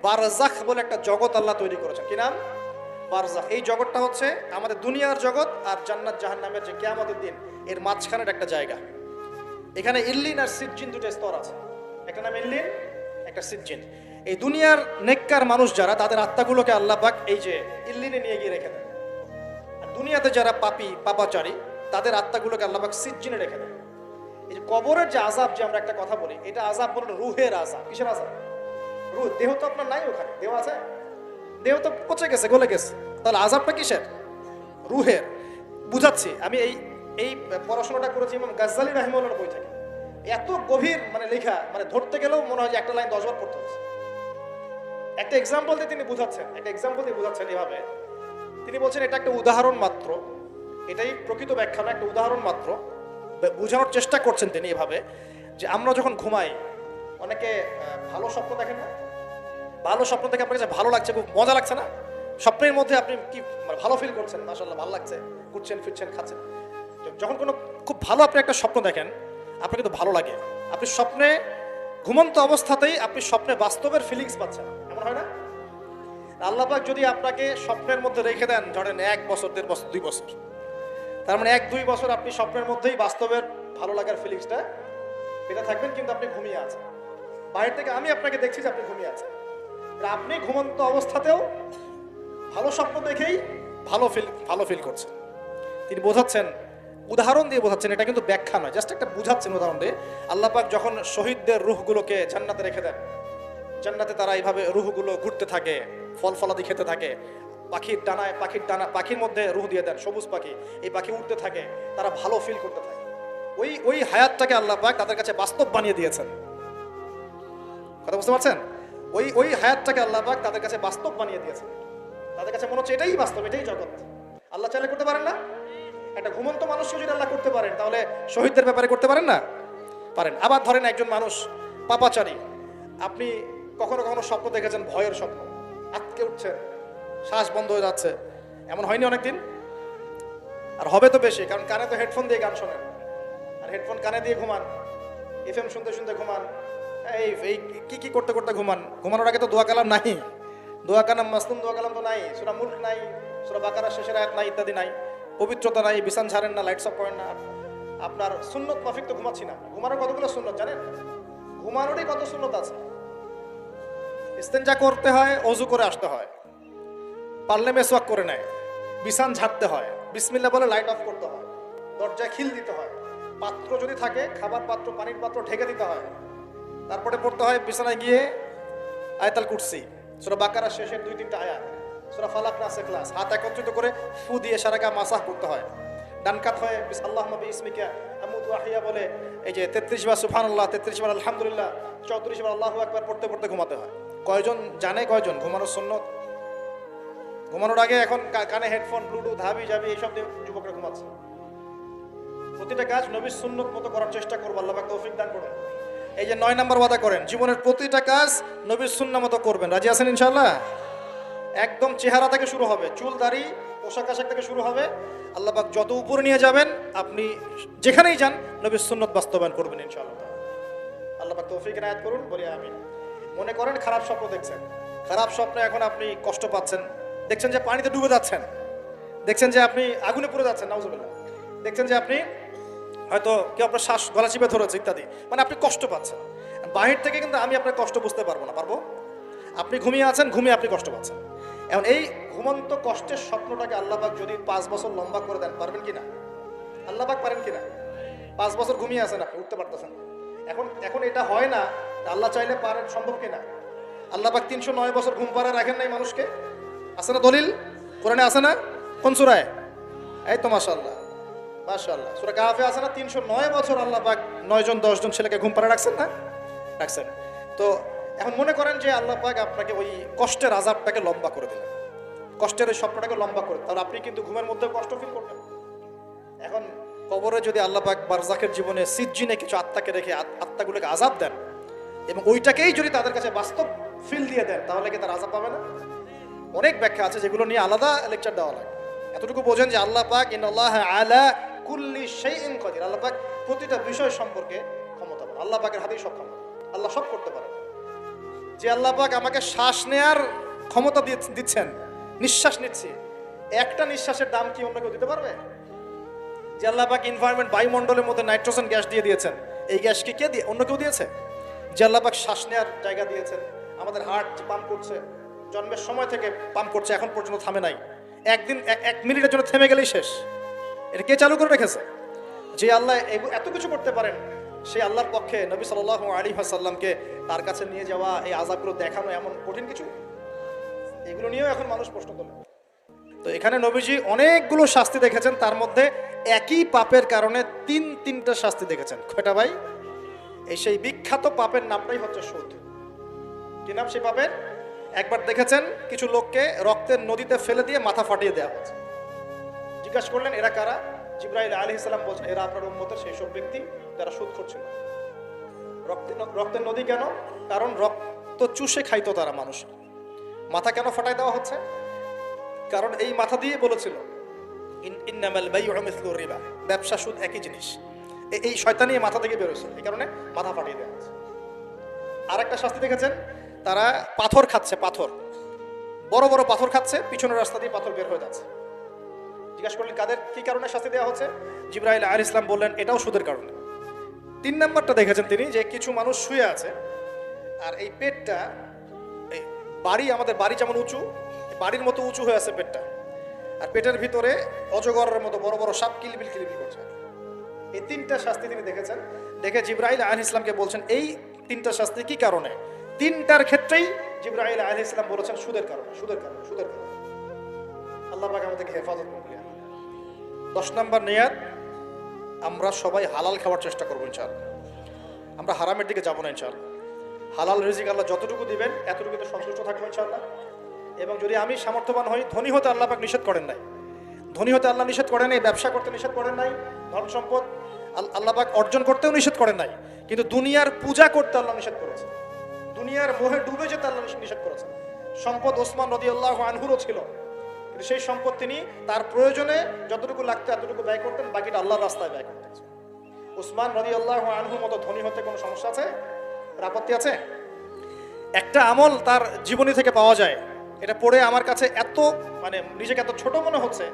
বারজাখ বলে একটা জগৎ আল্লাহ তৈরি করেছেন। কি নাম? বারজাখ। এই জগৎটা হচ্ছে আমাদের দুনিয়ার জগৎ আর জান্নাত জাহান্নামের যে কিয়ামতের দিন এর মাঝখানের একটা জায়গা। এখানে ইল্লিন আর সিজ্জিন দুটো স্তর আছে, একটা নাম ইল্লিন, একটা সিজ্জিন। এই দুনিয়ার নেককার মানুষ যারা, তাদের আত্মাগুলোকে আল্লাহ পাক এই যে ইল্লিনে নিয়ে গিয়ে রেখে দেন। আর দুনিয়াতে যারা পাপী পাপাচারী, তাদের আত্মাগুলোকে আল্লাহ পাক সিজ্জিনে রেখে দেন। এই যে কবরের যে আযাব, যে আমরা একটা কথা বলি, এটা আযাব বলে রুহের আযাব। কিসের আযাব? রুহ। দেহ তো আপনার নাই, ওখানে দেহ আছে? দেহ তো পচে গেছে, গলে গেছে। তাহলে আযাবটা কিসের? রুহের। বুঝাচ্ছি, আমি এই এই পড়াশোনাটা করেছি ইমাম গাজ্জালী রাহিমাহুল্লাহর বই থেকে। এত গভীর মানে লেখা, মানে ধরতে গেলেও মনে হয় যে একটা লাইন 10 বার পড়তে হচ্ছে। একটা এক্সাম্পল দিয়ে তিনি বুঝাচ্ছেন, এভাবে তিনি বলছেন এটা একটা উদাহরণ মাত্র, এটাই প্রকৃত ব্যাখ্যা না, একটা উদাহরণ মাত্র। বোঝানোর চেষ্টা করছেন তিনি এভাবে যে আমরা যখন ঘুমাই, অনেকে ভালো স্বপ্ন দেখেন না? ভালো স্বপ্ন দেখে আপনার কাছে ভালো লাগছে, খুব মজা লাগছে না? স্বপ্নের মধ্যে আপনি কি ভালো ফিল করছেন? মাশাআল্লাহ, ভালো লাগছে, ঘুরছেন ফিরছেন খাচ্ছেন। যখন কোনো খুব ভালো আপনি একটা স্বপ্ন দেখেন, আপনার কিন্তু ভালো লাগে। আপনি স্বপ্নে ঘুমন্ত অবস্থাতেই আপনি স্বপ্নে বাস্তবের ফিলিংস পাচ্ছেন, এমন হয় না? আল্লাহ পাক যদি আপনাকে স্বপ্নের মধ্যে রেখে দেন, ধরেন 1 বছর 1.5 বছর 2 বছর, তার মানে 1-2 বছর আপনি স্বপ্নের মধ্যেই বাস্তবের ভালো লাগার ফিলিংসটা পেতে থাকবেন, কিন্তু আপনি ঘুমিয়ে আছেন। বাইরে থেকে আমি আপনাকে দেখছি যে আপনি ঘুমিয়ে আছেন, আপনি ঘুমন্ত অবস্থাতেও ভালো স্বপ্ন দেখেই ভালো ফিল করছেন। তিনি বোঝাচ্ছেন, উদাহরণ দিয়ে বোঝাচ্ছেন, এটা কিন্তু ব্যাখ্যা নয়, জাস্ট একটা বুঝাচ্ছেন উদাহরণ দিয়ে। আল্লাহ পাক যখন শহীদদের রূহগুলোকে জান্নাতে রেখে দেন, জান্নাতে তারা এইভাবে রূহগুলো ঘুরতে থাকে, ফল ফলাদি খেতে থাকে, পাখির মধ্যে রূহ দিয়ে দেন, সবুজ পাখি, এই পাখি উঠতে থাকে, তারা ভালো ফিল করতে থাকে। ওই হায়াতটাকে আল্লাহ পাক তাদের কাছে বাস্তব বানিয়ে দিয়েছেন। কথা বুঝতে পারছেন? ওই হায়াতটাকে আল্লাহ পাক তাদের কাছে বাস্তব বানিয়ে দিয়েছেন। তাদের কাছে মনে হচ্ছে এটাই বাস্তব, এটাই জগৎ। আল্লাহ চাইলে করতে পারেন না? একটা ঘুমন্ত মানুষকে যদি আল্লাহ করতে পারেন, তাহলে শহীদদের ব্যাপারে করতে পারেন না? পারেন। আবার ধরেন একজন মানুষ পাপাচারী, আপনি কখনো কখনো স্বপ্ন দেখেছেন, ভয়ের স্বপ্ন, আটকে উঠছেন, শ্বাস বন্ধ হয়ে যাচ্ছে, এমন হয়নি অনেকদিন? আর হবে তো বেশি, কারণ কানে তো হেডফোন দিয়ে গান শোনেন, আর হেডফোন কানে দিয়ে ঘুমান, এফএম শুনতে শুনতে ঘুমান, এই কি করতে করতে ঘুমান। ঘুমানোর আগে তো দোয়া কালাম নাই, দোয়া কালাম মাসলুম দোয়া কালাম তো নাই, সূরা মুলক নাই, সূরা বাকারার শেষের আয়াত নাই, ইত্যাদি নাই, পবিত্রতা নাই, বিছান ছাড়েন না, লাইটস অফ করেন না। আপনার সুন্নত মাফিক তো ঘুমাচ্ছি না। ঘুমানোর কতগুলো সুন্নত জানেন? ঘুমানোরই কত সুন্নত আছে। ইস্তেঞ্জা করতে হয়, ওযু করে আসতে হয়, পারলে মেসওয়াক করে নেয়, বিছান ঝাড়তে হয়, বিসমিল্লাহ বলে লাইট অফ করতে হয়, দরজায় খিল দিতে হয়, পাত্র যদি থাকে খাবার পাত্র, পানির পাত্র ঢেকে দিতে হয়, তারপরে পড়তে হয় বিছানায় গিয়ে আয়াতুল কুরসি, সূরা বাকারার শেষের 2-3টা আয়াত, সূরা ফালাক নাস ইখলাস, হাত একত্রিত করে ফু দিয়ে সারা গা মাসাহ করতে হয়। ডান কাত হয়ে আল্লাহুম্মা বিইসমিকা আমুতু ওয়া আহইয়া বলে এই যে 33 বার সুবহানাল্লাহ, 33 বার আলহামদুলিল্লাহ, 34 বার আল্লাহু আকবার পড়তে পড়তে ঘুমাতে হয়। কয়জন জানে? কয়জন ঘুমানোর সুন্নত? ঘুমানোর আগে এখন কানে হেডফোন, ব্লুটুথ, হাবি জাবি এইসব দিয়ে যুবকরা ঘুমাচ্ছে। প্রতিটা কাজ নবীর সুন্নত মতো করার চেষ্টা করবো, আল্লাহ পাক তৌফিক দান করুন। এই যে 9 নম্বর ওয়াদা করেন, জীবনের প্রতিটা কাজ নবীর সুন্নাহ মতো করবেন। রাজি আছেন ইনশাআল্লাহ? একদম চেহারা থেকে শুরু হবে, চুল দাড়ি পোশাক আশাক থেকে শুরু হবে। আল্লাহ পাক যত উপরে নিয়ে যাবেন, আপনি যেখানেই যান নবীর সুন্নত বাস্তবায়ন করবেন ইনশাআল্লাহ। আল্লাহ পাক তৌফিক এনায়েত করুন, বলি আমিন। মনে করেন খারাপ স্বপ্ন দেখছেন, খারাপ স্বপ্নে এখন আপনি কষ্ট পাচ্ছেন, দেখছেন যে পানিতে ডুবে যাচ্ছেন, দেখছেন যে আপনি আগুনে পুড়ে যাচ্ছেন, নাউজুবিল্লাহ, দেখছেন যে আপনি হয়তো কেউ আপনার শ্বাস গলা চিপে ধরেছে ইত্যাদি, মানে আপনি কষ্ট পাচ্ছেন। বাহির থেকে কিন্তু আমি আপনার কষ্ট বুঝতে পারবো না, পারবো? আপনি ঘুমিয়ে আছেন, ঘুমিয়ে আপনি কষ্ট পাচ্ছেন। এখন এই ঘুমন্ত কষ্টের স্বপ্নটাকে আল্লাহ পাক যদি 5 বছর লম্বা করে দেন, পারবেন কিনা? আল্লাহ পাক পারেন কিনা? 5 বছর ঘুমিয়ে আছেন, আপনি উঠতে পারতেছেন, এখন এটা হয় না, আল্লাহ চাইলে পারেন, সম্ভব কিনা? আল্লাহ পাক 309 বছর ঘুম পাড়া রাখেন নাই মানুষকে, আছে না দলিল? কোরআনে আছে না? কোন সূরায়? এই তো মাশাআল্লাহ, মাশাআল্লাহ, সূরা কাহফে আছে না? 309 বছর আল্লাহ পাক 9 জন 10 জন ছেলেকে ঘুম পাড়া রাখছেন না? রাখছেন। তো এখন মনে করেন যে আল্লাহ পাক আপনাকে ওই কষ্টের আযাবটাকে লম্বা করে দিলেন, কষ্টের ওই স্বপ্নটাকে লম্বা করে, তাহলে আপনি কিন্তু ঘুমের মধ্যে কষ্ট ফিল করবেন। এখন কবরে যদি আল্লাহ পাক বারজাখের জীবনে সিজ্জিনে কিছু আত্মাকে রেখে আত্মাগুলোকে আযাব দেন, এবং ওইটাকেই যদি তাদের কাছে বাস্তব ফিল দিয়ে দেন, তাহলে কি তার আযাব পাবে না? অনেক ব্যাখ্যা আছে, যেগুলো নিয়ে আলাদা লেকচার দেওয়া লাগে। এতটুকু বোঝেন যে আল্লাহ পাক ইন্নাল্লাহা আলা কুল্লি শাইইন কাদির, আল্লাহ পাক প্রতিটা বিষয় সম্পর্কে ক্ষমতাবান। আল্লাহ পাকের হাতেই সব ক্ষমতা, আল্লাহ সব করতে পারে। যে আল্লাহ পাক আমাকে শ্বাস নেয়ার ক্ষমতা দিচ্ছেন, নিঃশ্বাস নিচ্ছি, একটা নিঃশ্বাসের দাম কি অন্য কেউ দিতে পারবে? যে আল্লাহ পাক এনভায়রনমেন্ট, বায়ুমণ্ডলের মধ্যে নাইট্রোজেন গ্যাস দিয়ে দিয়েছেন, এই গ্যাস কি কে দিয়ে, অন্য কেউ দিয়েছে? যে আল্লাহ পাক শ্বাস নেওয়ার জায়গা দিয়েছেন, আমাদের হার্ট পাম্প করছে, জন্মের সময় থেকে পাম্প করছে, এখন পর্যন্ত থামে নাই, একদিন 1 মিনিটের জন্য থেমে গেলেই শেষ। এটা কে চালু করে রেখেছে? যে আল্লাহ এত কিছু করতে পারেন, সেই আল্লাহর পক্ষে নবী সাল্লাল্লাহু আলাইহি ওয়াসাল্লামকে তার কাছে নিয়ে যাওয়া, এই আযাবগুলো দেখানো এমন কঠিন কিছু? এগুলো নিয়েও এখন মানুষ প্রশ্ন তোলে। তো এখানে নবীজি অনেকগুলো শাস্তি দেখেছেন, তার মধ্যে একই পাপের কারণে তিনটা শাস্তি দেখেছেন। কয়টা ভাই? এই সেই বিখ্যাত পাপের নামটাই হচ্ছে সুদ। কি নাম সেই পাপের? একবার দেখেছেন কিছু লোককে রক্তের নদীতে ফেলে দিয়ে মাথা ফাটিয়ে দেওয়া হয়েছে। জিজ্ঞাসা করলেন এরা কারা? জিবরাইল আলাইহিস সালাম বলছেন এরা আপনার উম্মতের সেই সব ব্যক্তি যারা সুদখোর ছিল। রক্তের নদী কেন? কারণ রক্ত চুষে খাইতো তারা মানুষ। মাথা কেন ফাটাই দেওয়া হচ্ছে? কারণ এই মাথা দিয়ে বলেছিল ইন্নামাল বাইউ মিসলু রিবা, ব্যবসা সুদ একই জিনিস। এই শয়তানি মাথা থেকে বেরোছে, এই কারণে মাথা ফাটিয়ে দেওয়া হচ্ছে। আরেকটা শাস্তি দেখেছেন, তারা পাথর খাচ্ছে, পাথর, বড় বড় পাথর খাচ্ছে, পিছনের রাস্তা দিয়ে পাথর বের হয়ে যাচ্ছে। জিজ্ঞাসা করলেন কাদের কি কারণে শাস্তি দেওয়া হচ্ছে? জিবরাইল আলাইহিস সালাম বললেন এটাও সুদের কারণে। 3 নাম্বারটা দেখেছেন তিনি, যে কিছু মানুষ শুয়ে আছে আর এই পেটটা, এই বাড়ি, আমাদের বাড়ি যেমন উঁচু, বাড়ির মতো উঁচু হয়ে আছে পেটটা, আর পেটের ভিতরে অজগরের মতো বড় বড় সাপ কিলবিল কিলবিল করছে। এই 3টা শাস্তি তিনি দেখেছেন। দেখে জিবরাইল আলাইহিস সালামকে বলছেন এই 3টা শাস্তি কি কারণে? 3টার ক্ষেত্রেই জিবরাইল আলাইহিস সালাম বলেছেন সুদের কারণে, সুদের কারণে, সুদের কারণে। আল্লাহ পাক আমাদেরকে হেফাজত করুন। 10 নম্বর নিয়াত, আমরা সবাই হালাল খাওয়ার চেষ্টা করবো ইনশাআল্লাহ। আমরা হারামের দিকে যাবো না ইনশাআল্লাহ। হালাল রিজিক আল্লাহ যতটুকু দিবেন এতটুকুতে সন্তুষ্ট থাকবো ইনশাআল্লাহ। এবং যদি আমি সামর্থ্যবান হই, ধনী হতে আল্লাহ পাক নিষেধ করেন নাই, ধনী হতে আল্লাহ নিষেধ করেন নাই, ব্যবসা করতে নিষেধ করেন নাই, ধন সম্পদ আল্লাহ পাক অর্জন করতেও নিষেধ করেন নাই, কিন্তু দুনিয়ার পূজা করতে আল্লাহ নিষেধ করেছে, দুনিয়ার মোহে ডুবে যেতে আল্লাহ নিষেধ করেছেন। সম্পদ ওসমান রাদিয়াল্লাহু আনহুরও ছিল, কিন্তু সেই সম্পদ তিনি তার প্রয়োজনে যতটুকু লাগতো এতটুকু ব্যয় করতেন, বাকিটা আল্লাহর রাস্তায় ব্যয় করতেন। ওসমান রাদিয়াল্লাহু আনহুর মতো ধনী হতে কোনো সমস্যা আছে? আপত্তি আছে? একটা আমল তার জীবনী থেকে পাওয়া যায়, এটা পড়ে আমার কাছে এত নিজেকে এত ছোট মনে হচ্ছে,